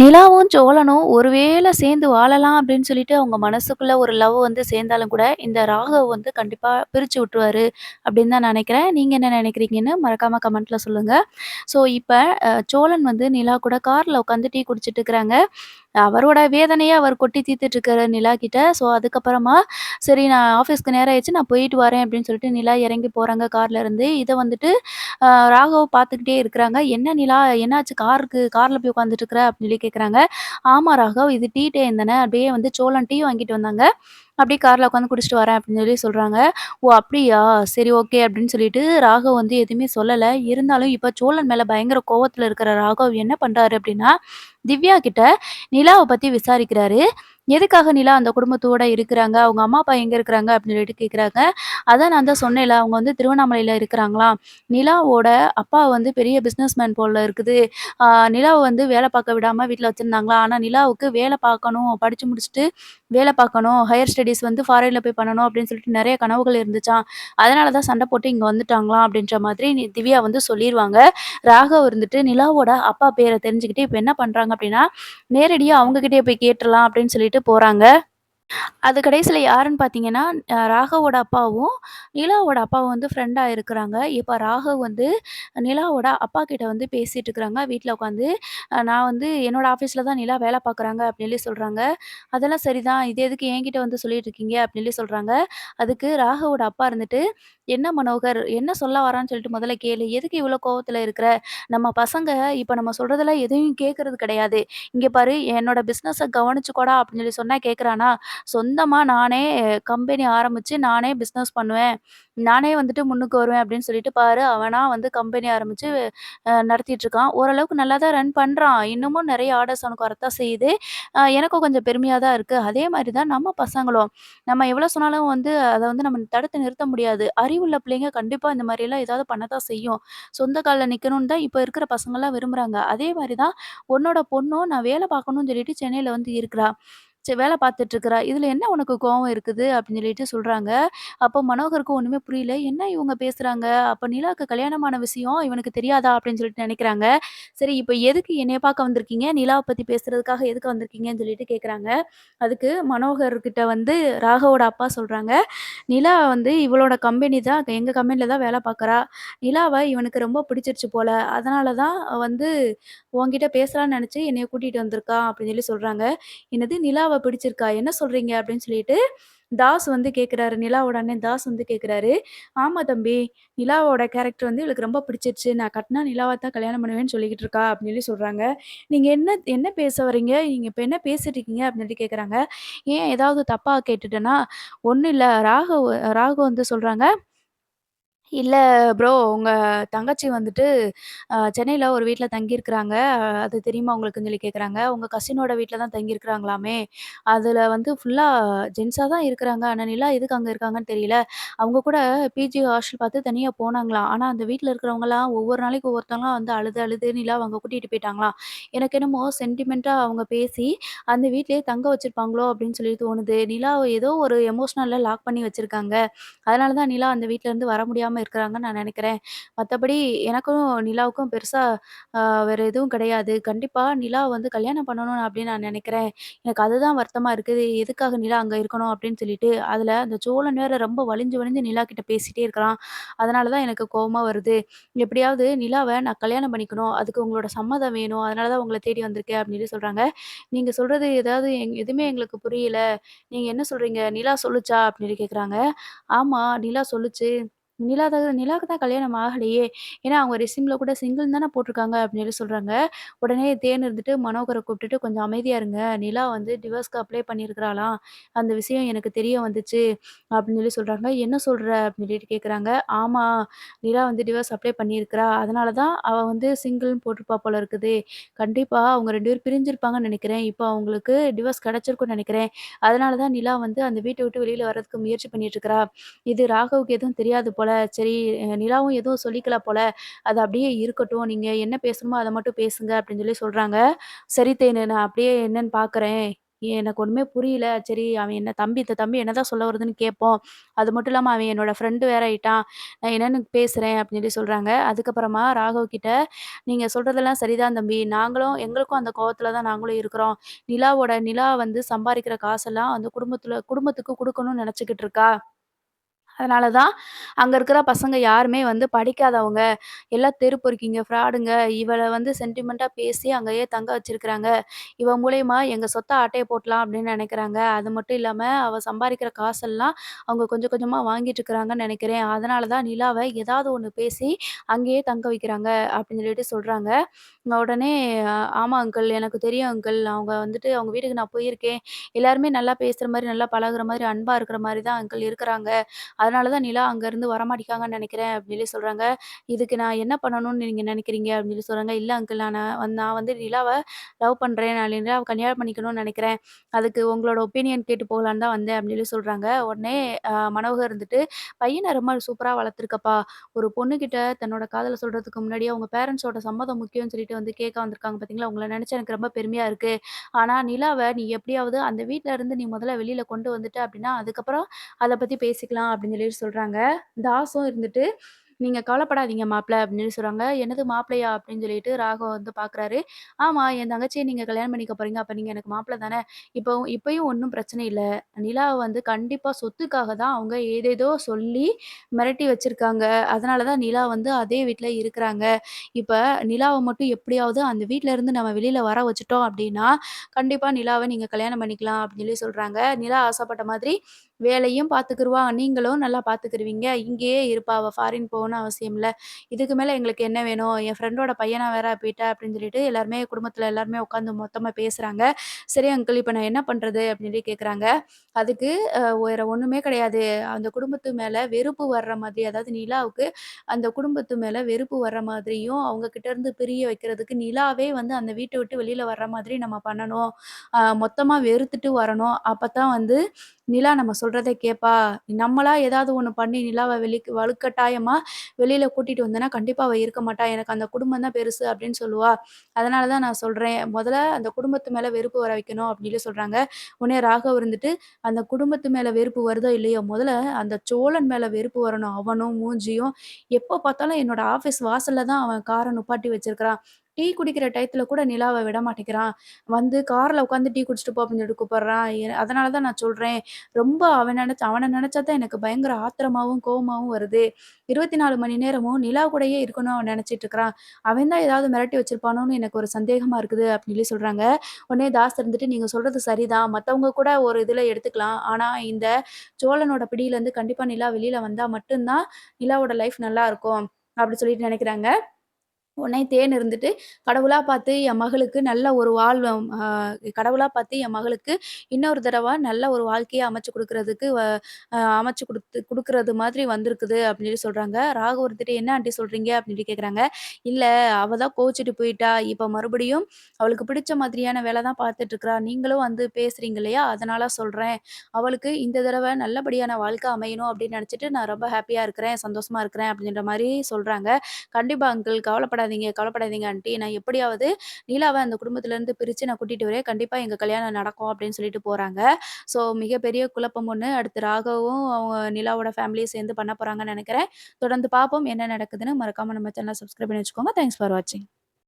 நிலாவும், சோழனும் ஒரு வேள சேர்ந்து வாழலாம் அப்படின்னு சொல்லிட்டு அவங்க மனசுக்குள்ள ஒரு லவ் வந்து சேர்ந்தாலும் கூட, இந்த ராகவ் வந்து கண்டிப்பா பிரிச்சு விட்டுருவாரு அப்படின்னு தான் நெனைக்கிறேன். நீங்க என்ன நெனைக்கிறீங்கன்னு மறக்காம கமெண்ட்ல சொல்லுங்க. ஸோ இப்ப சோழன் வந்து நிலா கூட கார்ல உட்காந்து டீ குடிச்சிட்டு இருக்கிறாங்க. அவரோட வேதனைய அவர் கொட்டி தீர்த்துட்டு இருக்காரு நிலா கிட்ட. ஸோ அதுக்கப்புறமா, சரி நான் ஆஃபீஸ்க்கு நேரம் ஆயிடுச்சு நான் போயிட்டு வரேன் அப்படின்னு சொல்லிட்டு நிலா இறங்கி போறாங்க கார்ல இருந்து. இத வந்துட்டு ராகவ் பார்த்துக்கிட்டே இருக்கிறாங்க. "என்ன நிலா என்னாச்சு கார்ல போய் உட்காந்துட்டு இருக்கிற?" அப்படின்னு சொல்லி கேட்குறாங்க. "ஆமா ராகவ் இது டீ டைம் தானே." அப்படியே வந்து சோழன் டீ வாங்கிட்டு வந்தாங்க. அப்படியே கார்ல உட்காந்து குடிச்சிட்டு வரேன் அப்படின்னு சொல்லி சொல்றாங்க. "ஓ! அப்படியா? சரி ஓகே." அப்படின்னு சொல்லிட்டு ராகவ் வந்து எதுவுமே சொல்லல. இருந்தாலும் இப்ப சோழன் மேல பயங்கர கோவத்துல இருக்கிற ராகவ் என்ன பண்றாரு அப்படின்னா, திவ்யா கிட்ட நிலாவ பத்தி விசாரிக்கிறாரு. எதுக்காக நிலா அந்த குடும்பத்தோட இருக்கிறாங்க? அவங்க அம்மா, அப்பா எங்க இருக்கிறாங்க? அப்படின்னு சொல்லிட்டு கேட்குறாங்க. அதான் நான் தான் சொன்னேன்ல, அவங்க வந்து திருவண்ணாமலையில இருக்கிறாங்களாம். நிலாவோட அப்பா வந்து பெரிய பிசினஸ் மேன் போல இருக்குது. ஆ நிலாவ வந்து வேல பார்க்க விடாம வீட்ல வச்சிருந்தாங்களாம். ஆனா நிலாவுக்கு வேல பார்க்கணும், படிச்சு முடிச்சுட்டு வேல பார்க்கணும், ஹையர் ஸ்டடீஸ் வந்து ஃபாரின்ல போய் பண்ணணும் அப்படின்னு சொல்லிட்டு நெறைய கனவுகள் இருந்துச்சாம். அதனால தான் சண்ட போட்டு இங்க வந்துட்டாங்களாம் அப்படின்ற மாதிரி திவ்யா வந்து சொல்லிருவாங்க. ராகவ் இருந்துட்டு நிலாவோட அப்பா பேர தெரிஞ்சுக்கிட்டு இப்ப என்ன பண்றாங்க அப்படின்னா, நேரடியா அவங்க கிட்டயே போய் கேட்டுறலாம் அப்படின்னு சொல்லிட்டு போறாங்க. அது கடைசியில யாருன்னு பார்த்தீங்கன்னா, ராகவோட அப்பாவும், நிலாவோட அப்பாவும் வந்து ஃப்ரெண்டா இருக்கிறாங்க. இப்ப ராகவ் வந்து நிலாவோட அப்பா கிட்ட வந்து பேசிட்டு இருக்கிறாங்க வீட்ல உட்காந்து. நான் வந்து என்னோட ஆஃபீஸ்ல தான் நிலா வேலை பார்க்குறாங்க அப்படின்னு சொல்லி சொல்றாங்க. "அதெல்லாம் சரிதான். இது எதுக்கு என்கிட்ட வந்து சொல்லிட்டு இருக்கீங்க?" அப்படின்னு சொல்லி சொல்றாங்க. அதுக்கு ராகவோட அப்பா இருந்துட்டு, "என்ன மனோகர், என்ன சொல்ல வரான்னு சொல்லிட்டு முதல்ல கேளு. எதுக்கு இவ்வளோ கோவத்துல இருக்கிற? நம்ம பசங்க இப்ப நம்ம சொல்றதெல்லாம் எதையும் கேட்கறது கிடையாது. இங்க பாரு என்னோட பிசினஸ கவனிச்சுக்கோடா" அப்படின்னு சொல்லி சொன்னா கேட்கறானா? சொந்தமா நானே கம்பெனி ஆரம்பிச்சு, நானே பிசினஸ் பண்ணுவேன். நானே வந்துட்டு முன்னுக்கு வருவேன் அப்படின்னு சொல்லிட்டு பாரு, அவனா வந்து கம்பெனி ஆரம்பிச்சு நடத்திட்டு இருக்கான். ஓரளவுக்கு நல்லா தான் ரன் பண்றான். இன்னமும் நெறைய ஆர்டர்ஸ் அவனுக்கு வரத்தான் செய்யுது. எனக்கும் கொஞ்சம் பெருமையா தான் இருக்கு. அதே மாரி தான் நம்ம பசங்களும். நம்ம எவ்வளோ சொன்னாலும் வந்து அத வந்து நம்ம தடுத்து நிறுத்த முடியாது. அறிவுள்ள பிள்ளைங்க கண்டிப்பா இந்த மாரிலாம் ஏதாவது பண்ணத்தான் செய்யும். சொந்த கால்ல நிக்கணும்னு தான் இப்ப இருக்கிற பசங்கலாம் விரும்புறாங்க. அதே மாரி தான் உன்னோட பொண்ணும் நான் வேலை பார்க்கணும்னு சொல்லிட்டு சென்னையில வந்து இருக்கிறா. வேலை பார்த்துட்டு இருக்கிறா. "இதுல என்ன உனக்கு கோவம் இருக்குது?" அப்படின்னு சொல்லிட்டு சொல்றாங்க. அப்போ மனோகருக்கு ஒண்ணுமே புரியல. என்ன இவங்க பேசுறாங்க? அப்ப நிலாவுக்கு கல்யாணமான விஷயம் இவனுக்கு தெரியாதா? அப்படின்னு சொல்லிட்டு நெனைக்கிறாங்க. சரி இப்ப எதுக்கு என்னைய பார்க்க வந்திருக்கீங்க? நிலாவ பத்தி பேசுறதுக்காக எதுக்கு வந்திருக்கீங்கன்னு சொல்லிட்டு கேட்குறாங்க. அதுக்கு மனோகர் கிட்ட வந்து ராகவோட அப்பா சொல்றாங்க, "நிலா வந்து இவளோட கம்பெனி தான் எங்க கம்பெனில தான் வேலை பார்க்குறா. நிலாவ இவனுக்கு ரொம்ப பிடிச்சிருச்சு போல. அதனால தான் வந்து உன்கிட்ட பேசலாம்னு நெனச்சு என்னைய கூட்டிட்டு வந்திருக்கா." அப்படின்னு சொல்லி சொல்றாங்க. "என்னது நிலாவ பிடிச்சிருக்கா? என்ன சொல்றீங்க?" அப்படின்னு சொல்லிட்டு தாஸ் வந்து கேட்குறாரு. நிலாவோட அண்ணன் தாஸ் வந்து கேட்குறாரு. "ஆமா தம்பி. நிலாவோட கேரக்டர் வந்து இவளுக்கு ரொம்ப பிடிச்சிருச்சு. நான் கட்னா நிலாவ தான் கல்யாணம் பண்ணுவேன்னு சொல்லிக்கிட்டு இருக்கா." அப்படின்னு சொல்லி சொல்றாங்க. "நீங்க என்ன என்ன பேச வர்றீங்க? நீங்க இப்ப என்ன பேசிட்டு இருக்கீங்க?" அப்படின்னு சொல்லி கேட்குறாங்க. "ஏன் ஏதாவது தப்பா கேட்டுட்டேனா?" "ஒண்ணும் இல்ல." ராகவ் வந்து சொல்றாங்க, "இல்ல ப்ரோ, உங்க தங்கச்சி வந்துட்டு சென்னையில ஒரு வீட்ல தங்கியிருக்கிறாங்க. அது தெரியுமா உங்களுக்குன்னு?" சொல்லி கேட்குறாங்க. "உங்க கசினோட வீட்ல தான் தங்கியிருக்கிறாங்களாமே. அதுல வந்து ஃபுல்லா ஜென்ஸா தான் இருக்கிறாங்க. ஆனா நிலா எதுக்கு அங்க இருக்காங்கன்னு தெரியல. அவங்க கூட பிஜி ஹாஸ்டல் பார்த்து தனியா போனாங்களாம். ஆனா அந்த வீட்ல இருக்கிறவங்கலாம் ஒவ்வொரு நாளைக்கு ஒவ்வொருத்தவங்களா வந்து அழுது அழுது நிலாவ அங்க கூட்டிட்டு போயிட்டாங்களாம். எனக்கு என்னமோ சென்டிமென்ட்டா அவங்க பேசி அந்த வீட்லயே தங்க வச்சிருப்பாங்களோ அப்படின்னு சொல்லி தோணுது. நிலாவ ஏதோ ஒரு எமோஷனல்ல லாக் பண்ணி வச்சிருக்காங்க. அதனால தான் நிலா அந்த வீட்ல இருந்து வர முடியாம இருக்கிறாங்கன்னு நான் நெனைக்கிறேன். மத்தபடி எனக்கும் நிலாவுக்கும் பெருசா அ வேற எதுவும் கிடையாது. கண்டிப்பா நிலாவ வந்து கல்யாணம் பண்ணணும் அப்படின்னு நான் நெனைக்கிறேன். எனக்கு அதுதான் வருத்தமா இருக்குது. எதுக்காக நிலா அங்க இருக்கணும் அப்படின்னு சொல்லிட்டு, அதுல அந்த சோழன் வேற ரொம்ப வலிஞ்சு வலிஞ்சு நிலா கிட்ட பேசிட்டே இருக்கிறான். அதனால தான் எனக்கு கோவமா வருது. எப்படியாவது நிலாவ நான் கல்யாணம் பண்ணிக்கணும். அதுக்கு உங்களோட சம்மதம் வேணும். அதனால தான் உங்கள தேடி வந்திருக்கேன் அப்படின்னு சொல்லி சொல்றாங்க. நீங்க சொல்றது ஏதாவது எதுவுமே எங்களுக்கு புரியல. நீங்க என்ன சொல்றீங்க? நிலா சொல்லுச்சா? அப்படின்னு சொல்லி கேட்குறாங்க. ஆமா, நிலா சொல்லுச்சு. நிலாவுக்கு தான் கல்யாணம் ஆகலையே! ஏன்னா அவங்க ரெஸ்யூம்ல கூட சிங்கிள்ன்னு தானே போட்டுருக்காங்க அப்படின்னு சொல்லி சொல்றாங்க. உடனே தேன் இருந்துட்டு மனோகர கூப்பிட்டுட்டு கொஞ்சம் அமைதியா இருங்க. நிலா வந்து டிவோர்ஸ்க்கு அப்ளை பண்ணியிருக்கிறாளாம். அந்த விஷயம் எனக்கு தெரிய வந்துச்சு அப்படின்னு சொல்லி சொல்றாங்க. என்ன சொல்ற? அப்படின்னு சொல்லிட்டு கேட்குறாங்க. ஆமா, நிலா வந்து டிவோர்ஸ் அப்ளை பண்ணியிருக்கிறா. அதனால தான் அவ வந்து சிங்கிள்ன்னு போட்டிருப்பா போல இருக்குது. கண்டிப்பா அவங்க 2 பேரும் பிரிஞ்சிருப்பாங்கன்னு நெனைக்கிறேன். இப்போ அவங்களுக்கு டிவோர்ஸ் கிடைச்சிருக்கும்னு நெனைக்கிறேன். அதனால தான் நிலா வந்து அந்த வீட்ட விட்டு வெளியில வர்றதுக்கு முயற்சி பண்ணிட்டு இருக்கிறா. இது ராகவுக்கு எதுவும் தெரியாது போல. சரி நிலாவும் எதுவும் சொல்லிக்கல போல. அது அப்படியே இருக்கட்டும். நீங்க என்ன பேசணுமோ அத மட்டும் பேசுங்க அப்படின்னு சொல்லி சொல்றாங்க. சரி தேனு நான் அப்படியே என்னன்னு பார்க்குறேன். எனக்கு ஒண்ணுமே புரியல. சரி அவன் என்ன தம்பி இந்த தம்பி என்னதான் சொல்ல வருதுன்னு கேட்போம். அது மட்டும் இல்லாம அவன் என்னோட ஃப்ரெண்டு வேற ஆயிட்டான். நான் என்னன்னு பேசுறேன் அப்படின்னு சொல்லி சொல்றாங்க. அதுக்கப்புறமா ராகவ் கிட்ட, "நீங்க சொல்றதெல்லாம் சரிதான் தம்பி. எங்களுக்கும் அந்த கோவத்துல தான் நாங்களும் இருக்கிறோம். நிலா வந்து சம்பாரிக்கிற காசெல்லாம் அந்த குடும்பத்துக்கு குடுக்கணும்னு நெனச்சுக்கிட்டு இருக்கா. அதனால தான் அங்க இருக்கிற பசங்க யாருமே வந்து படிக்காதவங்க. எல்லாம் தெரு பொறுக்கிங்க, ஃப்ராடுங்க. இவள வந்து சென்டிமென்ட்டா பேசி அங்கேயே தங்க வச்சிருக்கிறாங்க. இவ மூலியமா எங்க சொத்த ஆட்டைய போட்டுலாம் அப்படின்னு நெனைக்கிறாங்க. அது மட்டும் இல்லாம அவ சம்பாரிக்கிற காசெல்லாம் அவங்க கொஞ்சம் கொஞ்சமா வாங்கிட்டு இருக்கிறாங்கன்னு நெனைக்கிறேன். அதனால தான் நிலாவ ஏதாவது ஒண்ணு பேசி அங்கேயே தங்க வைக்கிறாங்க அப்படின்னு சொல்லிட்டு சொல்றாங்க. உடனே ஆமா அங்கிள் எனக்கு தெரியும் அங்கிள். அவங்க வீட்டுக்கு நான் போயிருக்கேன். எல்லாருமே நல்லா பேசுற மாரி, நல்லா பழகுற மாரி, அன்பா இருக்கிற மாரி தான் அங்கிள் இருக்கிறாங்க. அதனால தான் நிலா அங்கருந்து வரமாட்டேங்காங்கன்னு நெனைக்கிறேன் அப்படின்னு சொல்லி சொல்றாங்க. இதுக்கு நான் என்ன பண்ணணும்னு நீங்க நெனைக்கிறீங்க? அப்படின்னு சொல்லி சொல்றாங்க. இல்ல அங்கிள் நான் வந்து நிலாவ லவ் பண்றேன். நான் நிலாவ கல்யாணம் பண்ணிக்கணும்னு நெனைக்கிறேன். அதுக்கு உங்களோட ஒப்பீனியன் கேட்டு போகலான்னு தான் வந்தேன் அப்படின்னு சொல்லி சொல்றாங்க. உடனே மனோகர் இருந்துட்டு, பையன ரொம்ப சூப்பரா வளர்த்துருக்கப்பா. ஒரு பொண்ணுகிட்ட தன்னோட காதல சொல்றதுக்கு முன்னாடியே அவங்க பேரண்ட்ஸோட சம்மதம் முக்கியம்னு சொல்லிட்டு வந்து கேட்க வந்திருக்காங்க பார்த்தீங்களா? உங்கள நெனச்சா எனக்கு ரொம்ப பெருமையா இருக்கு. ஆனா நிலாவ நீ எப்படியாவது அந்த வீட்ல இருந்து நீ முதல்ல வெளியில கொண்டு வந்துட்ட அப்படின்னா, அதுக்கப்புறம் அத பத்தி பேசிக்கலாம் அப்படின்னு சொல்லிட்டு சொல்றாங்க. தாஸும் இருந்துட்டு, "நீங்க கவலைப்படாதீங்க மாப்ள" அப்படின்னு சொல்லி சொல்றாங்க. "என்னது மாப்பிள்ளையா?" அப்படின்னு சொல்லிட்டு ராகவ் வந்து பார்க்குறாரு. "ஆமா, என் தங்கச்சிய நீங்க கல்யாணம் பண்ணிக்க போறீங்க. அப்ப நீங்க எனக்கு மாப்பிள தானே. இப்பயும் ஒண்ணும் பிரச்சனை இல்ல. நிலாவ வந்து கண்டிப்பா சொத்துக்காக தான் அவங்க ஏதேதோ சொல்லி மிரட்டி வச்சிருக்காங்க. அதனால தான் நிலா வந்து அதே வீட்ல இருக்கிறாங்க. இப்ப நிலாவ மட்டும் எப்படியாவது அந்த வீட்ல இருந்து நம்ம வெளியில வர வச்சுட்டோம் அப்படின்னா, கண்டிப்பா நிலாவ நீங்க கல்யாணம் பண்ணிக்கலாம்" அப்படின்னு சொல்லி சொல்றாங்க. நிலா ஆசைப்பட்ட மாதிரி வேலையும் பார்த்துக்குருவா. நீங்களும் நல்லா பார்த்துக்குருவீங்க. இங்கேயே இருப்பா. அவ ஃபாரின் போகணும்னு அவசியம் இல்ல. இதுக்கு மேல எங்களுக்கு என்ன வேணும்? என் ஃப்ரெண்டோட பையனா வேற போயிட்டா அப்படின்னு சொல்லிட்டு குடும்பத்தில எல்லாருமே உட்காந்து மொத்தமா பேசுறாங்க. "சரி அங்கிள் இப்ப நான் என்ன பண்றது?" அப்படின்னு சொல்லி கேட்குறாங்க. அதுக்கு வேற ஒண்ணுமே கிடையாது. அந்த குடும்பத்து மேல வெறுப்பு வர்ற மாதிரி, அதாவது நிலாவுக்கு அந்த குடும்பத்து மேல வெறுப்பு வர்ற மாதிரியும், அவங்க கிட்ட இருந்து பிரிய வைக்கிறதுக்கு நிலாவே வந்து அந்த வீட்ட விட்டு வெளியில வர்ற மாதிரி நம்ம பண்ணணும். மொத்தமா வெறுத்துட்டு வரணும். அப்பதான் வந்து நிலா நம்ம சொல்றத கேட்பா. நம்மளா ஏதாவது ஒண்ணு பண்ணி நிலாவ வலுக்கட்டாயமா வெளியில கூட்டிட்டு வந்தேன்னா, கண்டிப்பா அவ இருக்க மாட்டா. எனக்கு அந்த குடும்பம் தான் பெருசு அப்படின்னு சொல்லுவா. அதனால தான் நான் சொல்றேன். முதல்ல அந்த குடும்பத்து மேல வெறுப்பு வர வைக்கணும் அப்படின்னு சொல்லி சொல்றாங்க. உடனே ராகவ் இருந்துட்டு, அந்த குடும்பத்து மேல வெறுப்பு வருதோ இல்லையோ, முதல்ல அந்த சோழன் மேல வெறுப்பு வரணும். அவனும் மூஞ்சியும் எப்ப பார்த்தாலும் என்னோட ஆஃபீஸ் வாசல்ல தான் அவன் கார நுப்பாட்டி வச்சிருக்கிறான். டீ குடிக்கிற டயத்துல கூட நிலாவ விட மாட்டேங்கிறான். வந்து கார்ல உட்காந்து டீ குடிச்சிட்டு போ அப்படின்னு சொல்லிட்டு கூப்பிடுறான். அதனால தான் நான் சொல்றேன். ரொம்ப அவன நெனச்சா தான் எனக்கு பயங்கர ஆத்திரமாவும், கோவமாவும் வருது. 24 மணி நேரமும் நிலா கூடயே இருக்கணும்னு அவன் நெனச்சிட்டு இருக்கிறான். அவன் தான் ஏதாவது மிரட்டி வச்சிருப்பானோன்னு எனக்கு ஒரு சந்தேகமா இருக்குது அப்படின்னு சொல்லி சொல்றாங்க. உடனே தாஸ் இருந்துட்டு, "நீங்க சொல்றது சரிதான். மத்தவங்க கூட ஒரு இதுல எடுத்துக்கலாம். ஆனா இந்த சோழனோட பிடியிலருந்து கண்டிப்பா நிலா வெளியில வந்தா மட்டும் தான் நிலாவோட லைஃப் நல்லா இருக்கும்." அப்படி சொல்லிட்டு நெனைக்கிறாங்க. உடனே தேன் இருந்துட்டு, கடவுளா பார்த்து என் மகளுக்கு நல்ல ஒரு கடவுளா பார்த்து என் மகளுக்கு இன்னொரு தடவ நல்ல ஒரு வாழ்க்கைய அமைச்சு குடுக்குறதுக்கு அமைச்சு குடுக்குறது மாதிரி வந்திருக்குது அப்படின்னு சொல்லி சொல்றாங்க. ராகவ் இருந்துட்டு, "என்ன ஆன்டி சொல்றீங்க?" அப்படின்னு கேட்குறாங்க. "இல்ல அவ தான் கோவிச்சுட்டு போயிட்டா. இப்ப மறுபடியும் அவளுக்கு பிடிச்ச மாதிரியான வேல தான் பார்த்துட்டு இருக்கிறா. நீங்களும் வந்து பேசுறீங்க இல்லையா? அதனால சொல்றேன். அவளுக்கு இந்த தடவ நல்லபடியான வாழ்க்கை அமையணும் அப்படின்னு நினைச்சுட்டு நான் ரொம்ப ஹேப்பியா இருக்கிறேன், சந்தோஷமா இருக்கிறேன்." அப்படின்ற மாரி சொல்றாங்க. "கண்டிப்பா அங்கிள் கவலைப்படாதீங்க ஆன்டி. நான் எப்படியாவது நீலாவ அந்த குடும்பத்திலருந்து பிரிச்சு நான் கூட்டிட்டு வரேன். கண்டிப்பா எங்க கல்யாணம் நடக்கும்." அப்படின்னு சொல்லிட்டு போறாங்க. ஸோ மிகப்பெரிய குழப்பம் ஒண்ணு. அடுத்து ராகவும், அவங்க நிலாவோட ஃபேமிலியும் சேர்ந்து பண்ண போறாங்கன்னு நெனைக்கிறேன். தொடர்ந்து பார்ப்போம் என்ன நடக்குதுன்னு. மறக்காம நம்ம சேனல சப்ஸ்கிரைப் பண்ணி வச்சுக்கோங்க. தேங்க்ஸ் ஃபார் வாட்சிங்.